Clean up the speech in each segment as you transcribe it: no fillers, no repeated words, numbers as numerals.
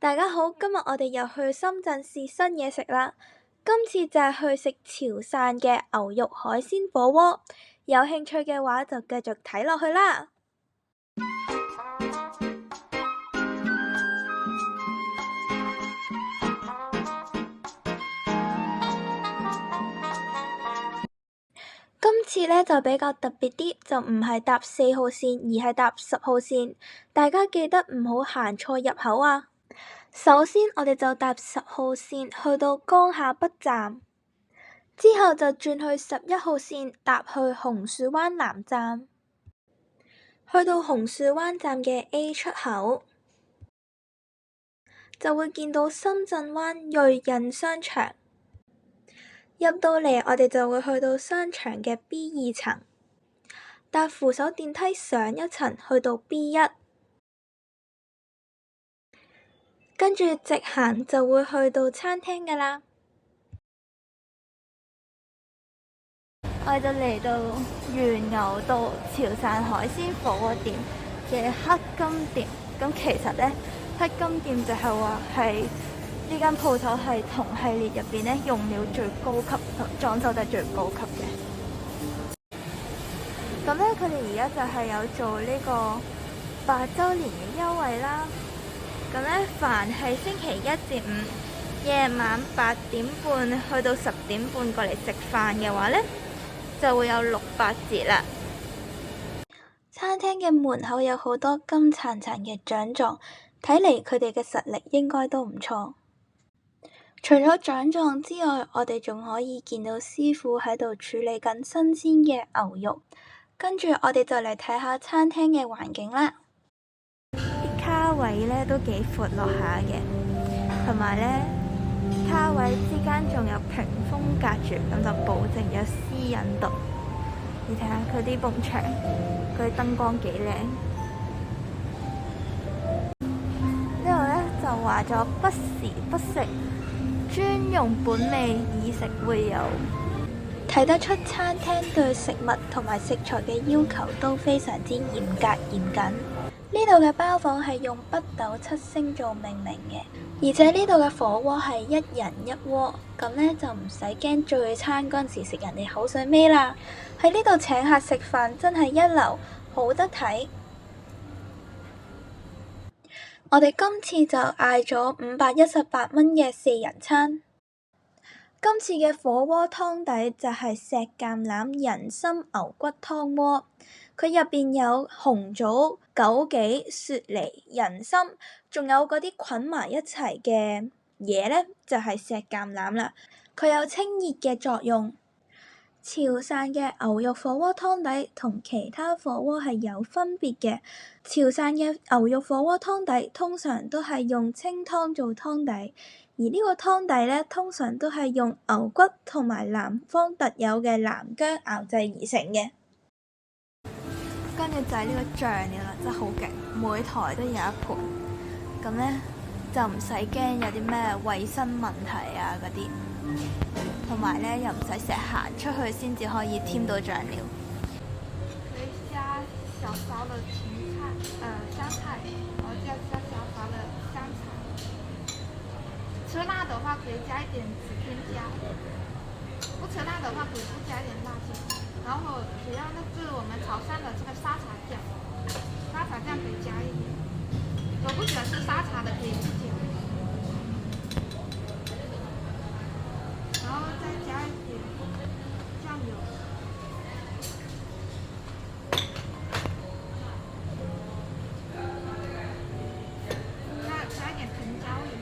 大家好，今日我哋又去深圳試新嘢食啦。今次就係去食潮汕嘅牛肉海鮮火鍋，有興趣嘅話就繼續睇落去啦。今次呢就比較特別啲，就唔係搭4號線，而係搭10號線。大家記得唔好行錯入口啊！首先我哋就搭10號線去到江夏北站，之後就轉去11號線搭去紅樹灣南站。去到紅樹灣站嘅 A 出口，就會見到深圳灣瑞印商場。入到嚟，我哋就會去到商場嘅 B2層，搭扶手電梯上一層去到 B1，跟住直行就會去到餐廳㗎喇。我哋就嚟到原牛道潮汕海鮮火鍋店嘅黑金店。咁其實呢，黑金店就係話係呢間鋪頭係同系列入邊呢用料最高級同裝修得最高級嘅。咁呢，佢哋而家就係有做呢個8週年嘅優惠啦。咁呢，凡係星期1至5夜晚8點半去到10點半過嚟食飯嘅話呢，就會有600折啦。餐廳嘅門口有好多金燦燦嘅獎狀，睇嚟佢哋嘅實力應該都唔錯。除咗獎狀之外，我哋仲可以見到師傅喺度處理緊新鮮嘅牛肉。跟住我哋就嚟睇下餐廳嘅環境啦。啲卡位呢都幾闊落下嘅，同埋呢卡位之間仲有屏風隔住，咁就保證有私隱度。你睇下佢啲埲牆，佢啲燈光幾靚。呢度呢就話咗不時不食，專用本味，以食會友。睇得出餐廳對食物同埋食材嘅要求都非常之嚴格嚴謹。呢度嘅包房係用北斗7星做命名嘅，而且呢度嘅火鍋係一人一鍋，咁呢就唔使驚聚餐嗰陣時食人哋口水尾啦。喺呢度請客食飯真係一流，好得睇。我哋今次就嗌咗518蚊嘅4人餐。今次嘅火鍋湯底就係石橄欖人參牛骨湯鍋，佢入邊有紅棗、枸杞、雪梨、人參，仲有嗰啲捆埋一齊嘅嘢呢，就係石橄欖啦。佢有清熱嘅作用。潮汕嘅牛肉火鍋湯底同其他火鍋係有分別嘅。潮汕嘅牛肉火鍋湯底通常都係用清湯做湯底，而呢個湯底呢，通常都係用牛骨同埋南方特有嘅南薑熬製而成嘅。跟住就係呢個醬料啦，真係好勁，每台都有一盤，咁呢，就唔使驚有啲咩衞生問題啊嗰啲。同埋呢，又唔使成日行出去先至可以添到醬料。可以加小勺的芹菜，香菜，然後加小勺的香菜。吃辣的話可以加一點紫添加，不吃辣的話可以不加一點辣椒。然後主要呢是我們潮汕的這個沙茶醬，沙茶醬可以加一點。如果不喜歡吃沙茶的可以不加。然後再加一點醬油，加一點藤椒油，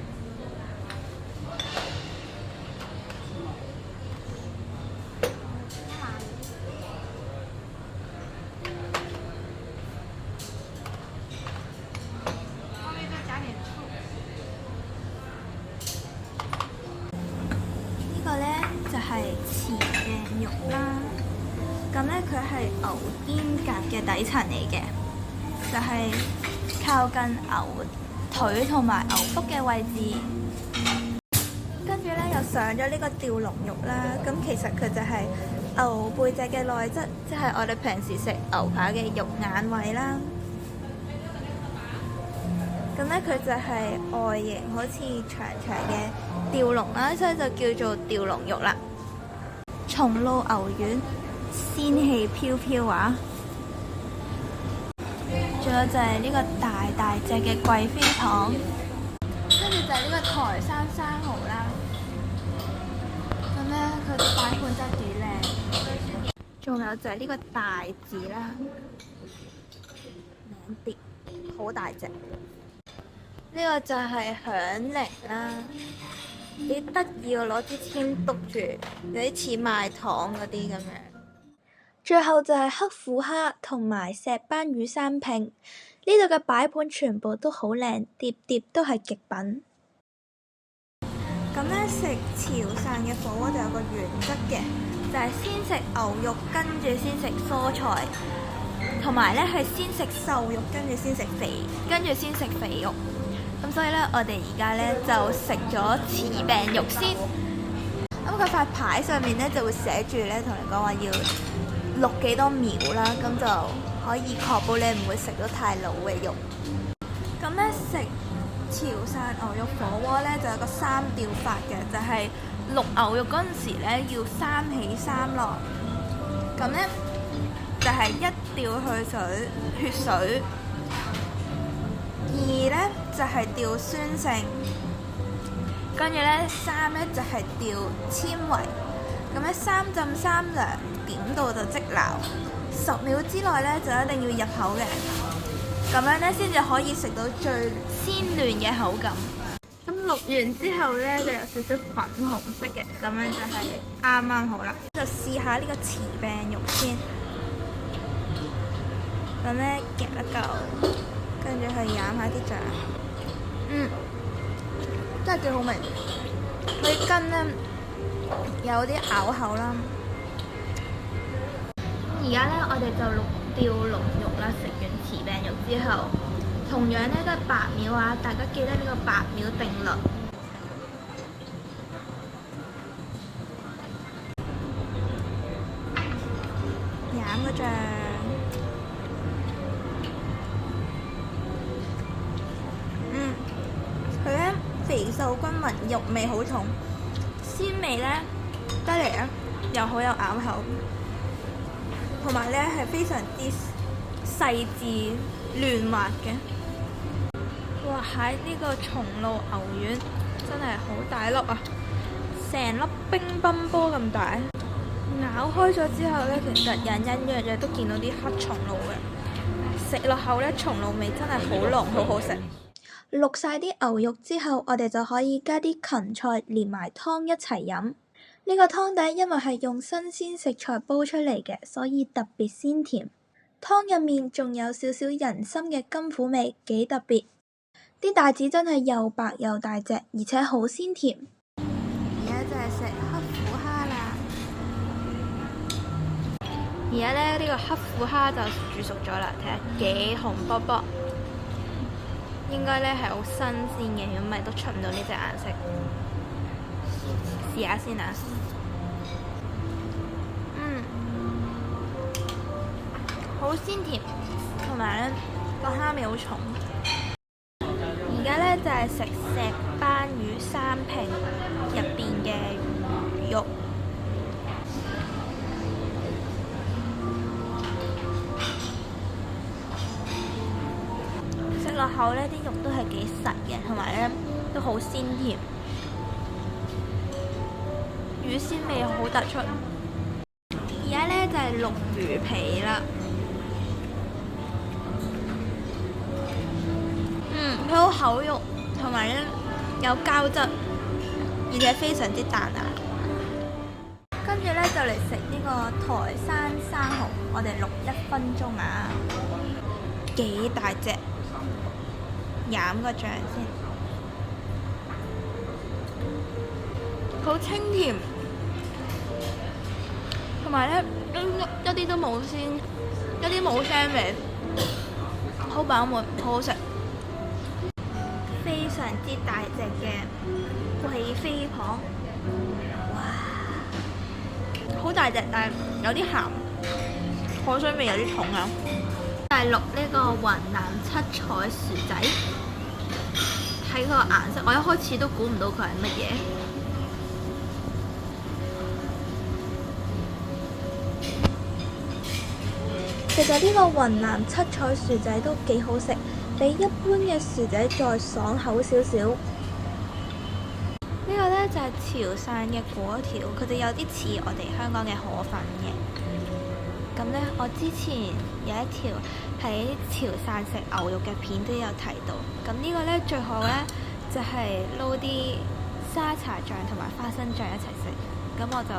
後面再加點醋。呢個呢就係前嘅肉啦，咁呢，佢係牛肩胛嘅底層嚟嘅，就係靠近牛腿同埋牛腹嘅位置。跟住呢，又上咗呢個吊龍肉啦，咁其實佢就係牛背脊嘅內側，即係我哋平時食牛扒嘅肉眼位啦。咁咁咧佢就係外形好似長長嘅吊龍啦，所以就叫做吊龍肉啦。松露牛丸，仙氣飄飄啊！仲有就係呢個大大隻嘅貴妃糖，跟住就係呢個台山生蠔啦。咁咧佢啲擺盤真係幾靚。仲有就係呢個大字啦，名碟好大隻。呢個就係響鈴啦，幾得意喎！攞支籤篤住，有啲似賣糖嗰啲咁樣。最後就係黑虎蝦同埋石斑魚生拼，呢度嘅擺盤全部都好靚，碟碟都係極品。咁咧食潮汕嘅火鍋就有個原則嘅，就係先食牛肉，跟住先食蔬菜，同埋咧係先食瘦肉，跟住先食肥肉。咁所以咧，我哋而家咧就食咗柿餅肉先。咁佢塊牌上面咧就會寫住咧，同你講話要錄幾多秒啦，咁就可以確保你唔會食到太老嘅肉。咁咧食潮汕牛肉火鍋咧就有個三吊法嘅，就係淥牛肉嗰陣時咧要三起三落。咁咧就係一吊去水血水。二咧就係吊酸性，跟住咧三咧就係吊纖維，咁咧三浸三涼，點到就即撈，10秒之內咧就一定要入口嘅，咁樣咧先至可以食到最鮮嫩嘅口感。咁淥完之後咧就有少少粉紅色嘅，咁樣就係啱啱好啦。就試下呢個柿餅肉先，咁咧夾一嚿。跟住去飲下啲醬，真係幾好味。佢根咧有啲咬口啦。而家咧我哋就吊龍肉啦，食完柿餅肉之後，同樣咧都係8秒啊！大家記得呢個8秒定律。飲個醬。佢咧肥瘦均勻，肉味好重，鮮味咧得嚟咧又好有咬口，同埋咧係非常之細緻嫩滑嘅。哇！喺呢個松露牛丸真係好大粒啊，成粒乒乓波咁大。咬開咗之後咧，其實隱隱約約都見到啲黑松露嘅，食落口咧松露味真係好濃，好好食。淥晒啲牛肉之後，我哋就可以加啲芹菜連埋湯一齊飲。呢個湯底因為係用新鮮食材煲出嚟嘅，所以特別鮮甜。湯入面仲有少少人參嘅甘苦味，幾特別。啲帶子真係又白又大隻，而且好鮮甜。而家就係食黑虎蝦啦。而家咧呢個黑虎蝦就煮熟咗啦，睇下幾紅卜卜。應該咧係好新鮮嘅，如果唔係都出唔到呢隻顏色。試下先啊！好鮮甜，同埋咧個蝦味好重。而家咧就係食石斑魚生拼入邊嘅魚肉。食落口咧，啲肉都係幾實嘅，同埋咧都好鮮甜，魚鮮味好突出。而家咧就係淥魚皮啦，佢好厚肉，同埋咧有膠質，而且非常之彈牙。跟住咧就嚟食呢個台山生蠔，我哋淥1分鐘啊，幾大隻！飲個醬先，好清甜，同埋咧一啲都冇鮮，一啲冇腥味，好飽滿，好好食。非常之大隻嘅貴妃蚌，哇！好大隻，但係有啲鹹，海水味有啲重啊。大陸呢個雲南七彩薯仔。睇佢個顏色，我一開始都估唔到佢係乜嘢。其實呢個雲南七彩薯仔都幾好食，比一般嘅薯仔再爽口少少。呢個呢就係潮汕嘅果條，佢哋有啲似我哋香港嘅河粉嘅。咁呢，我之前有一條喺潮汕食牛肉嘅片都有提到。咁呢個呢，最好呢就係撈啲沙茶醬同埋花生醬一齊食。咁我就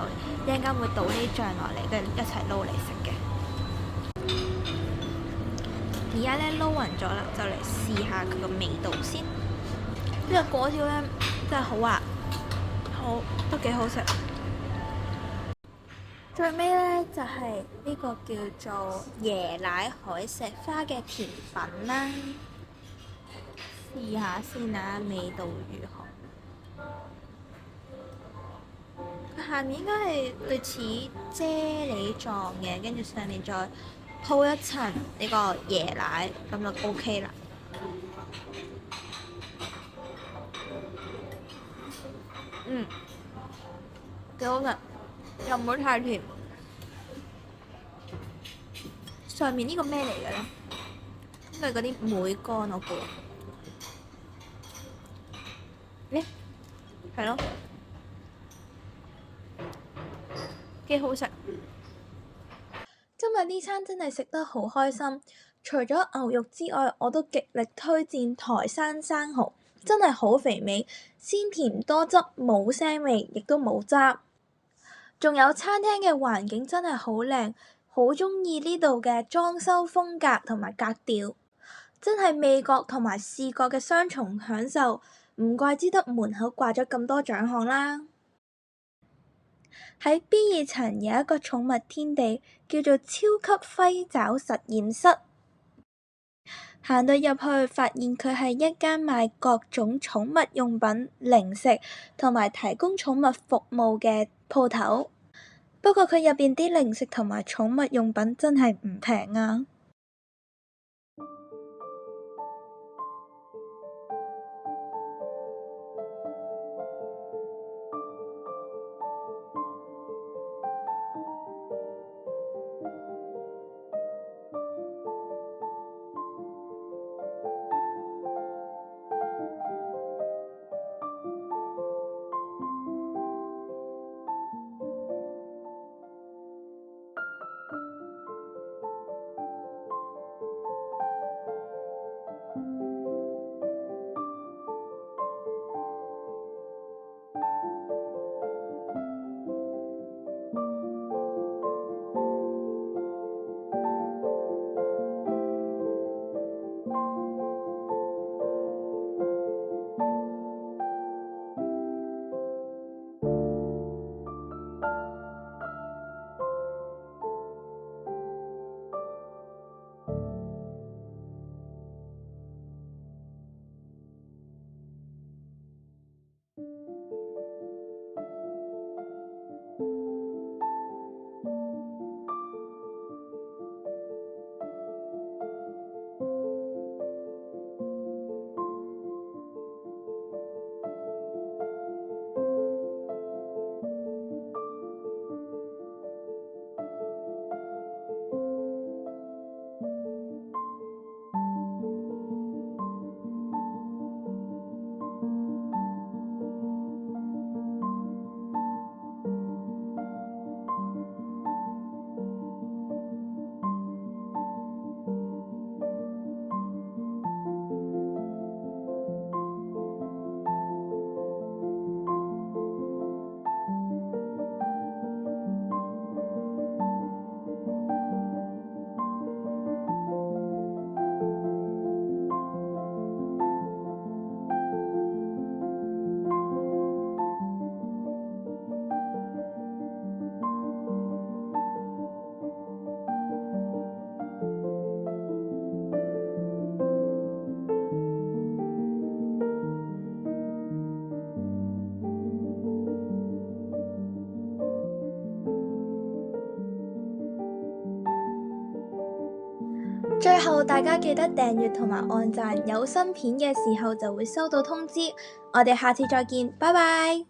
一陣間會倒啲醬落嚟，跟住一齊撈嚟食嘅。而家呢，撈勻咗啦，就嚟試下佢個味道先。呢個果條呢，真係好滑，都幾好食。最尾呢，就係呢個叫做椰奶海石花嘅甜品啦，試下先啊，味道如何？佢下面應該係類似啫喱狀嘅，跟住上面再鋪一層呢個椰奶，咁就 OK 啦。幾好食，又唔會太甜。上面呢個咩嚟嘅呢？應該係嗰啲梅乾我估。係咯，幾好食。今日呢餐真係食得好開心，除咗牛肉之外，我都極力推薦台山生蠔，真係好肥美，鮮甜多汁，冇腥味，亦都冇渣。仲有餐廳嘅環境真係好靚，好鍾意呢度嘅裝修風格同埋格調，真係味覺同埋視覺嘅雙重享受，唔怪之得門口掛咗咁多獎項啦。喺 B2層有一個寵物天地，叫做超級揮爪實驗室。行到入去，發現佢係一間賣各種寵物用品、零食同埋提供寵物服務嘅鋪頭。不過佢入邊啲零食同埋寵物用品真係唔平啊！最後大家記得訂閱同埋按讚，有新片嘅時候就會收到通知。我哋下次再見，拜拜。